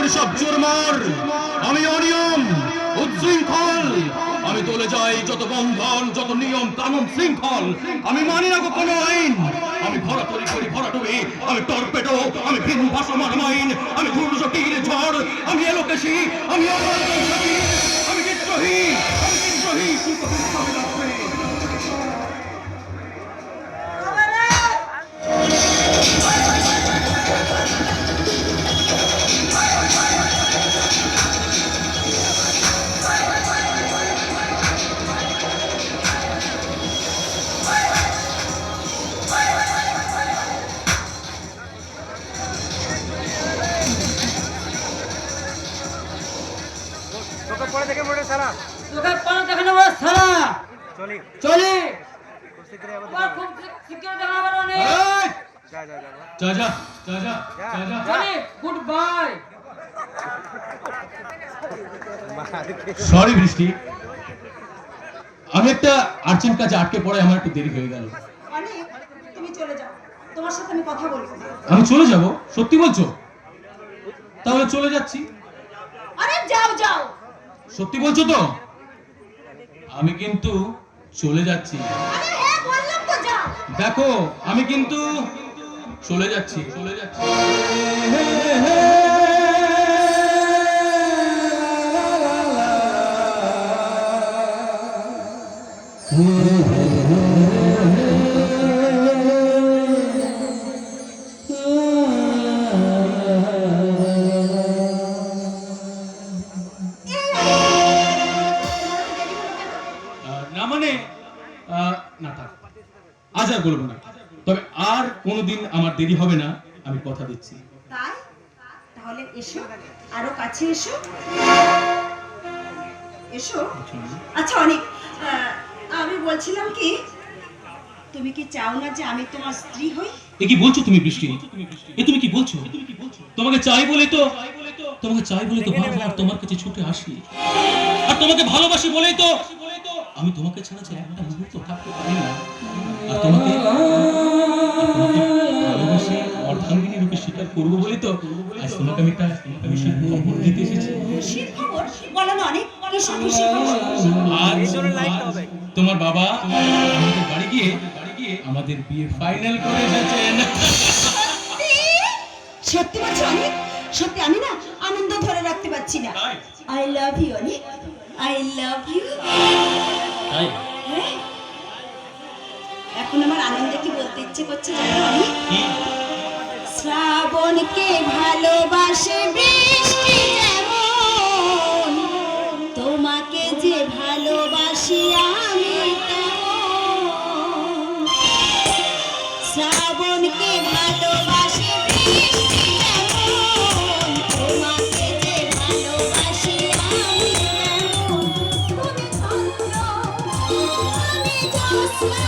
করি সব চুরমার। আমি অনিয়ম, উচ্ছৃঙ্খল, আমি তুলে যাই যত বন্ধন, যত নিয়ম কানুন শৃঙ্খল। আমি মানি না কোনো আইন। আমি ভরাতরি করি ভরাটুরি, আমি টর্পেডো, আমি ভিন ভাসমান মাইন, আমি ঘূর্ণিঝড় ঝড়, আমি এলোকেশী, আমি আমি বিদ্রোহী, আমি বিদ্রোহী। তোকে পরে দেখে মোড়ে সারা তোকে পরে দেখে নেবো সারা। চলি চলি কুস্তি করে আবার আর খুব শিগগিরই দেখা হবে অনেক। যা যা যা যা যা যা যা যা যা। চলি গুড বাই। সরি বৃষ্টি, আমি একটা আর্জেন্ট কাজে আটকে পড়ে আমার একটু দেরি হয়ে গেল। অনেক, তুমি চলে যাও, তোমার সাথে আমি কথা বলবো। আমি চলে যাব? সত্যি বলছো? তাহলে চলে যাচ্ছি। আরে যাও যাও। সত্যি বলছো তো? আমি কিন্তু চলে যাচ্ছি। আরে হ্যাঁ বললাম তো যাও। দেখো আমি কিন্তু চলে যাচ্ছি, চলে যাচ্ছি। না মানে না থাক, আজ আর বলবো না। তবে আর কোনোদিন আমার দেরি হবে না, আমি কথা দিচ্ছি। তাই তাহলে এসো, আরো কাছে এসো এসো। আচ্ছা অনেক, আমি বলছিলাম কি, তুমি কি চাও না যে আমি তোমার স্ত্রী হই? এ কি বলছো তুমি বৃষ্টি? এ তুমি কি বলছো? তোমাকে চাই বলে তো, তোমাকে চাই বলে তো বারবার তোমার কাছে ছুটে আসি, আর তোমাকে ভালোবাসি বলেই তো আমি তোমাকে ছাড়া যে একটা মুহূর্ত থাকতে পারি না। আর তোমাকে ভালোবাসি, অর্ধাঙ্গিনী রূপে স্বীকার করবো বলেই তো আজ তোমাকে আমি একটা খবর দিতে এসেছি। খুশির খবর বলো না অনেক, কি খুশির খবর? আজ তোমার বাবা আমাদের বাড়ি গিয়ে আমাদের বিয়ে ফাইনাল করে এসেছেন। সত্যি বলছো অনেক? সত্যি আমি না আনন্দ ধরে রাখতে পারছি না। আই লাভ ইউ অনেক, আই লাভ ইউ। এখন আমার আনন্দে কি বলতে ইচ্ছে করছে জানো অনেক? শ্রাবণকে ভালোবাসে বৃষ্টি যেমন, তোমাকে যে ভালোবাসি আমি তেমন। শ্রাবণকে ভালোবাসে বৃষ্টি যেমন, তোমাকে যে ভালোবাসি আমি তেমন। তুমি চন্দ্র, আমি জ্যোৎস্না,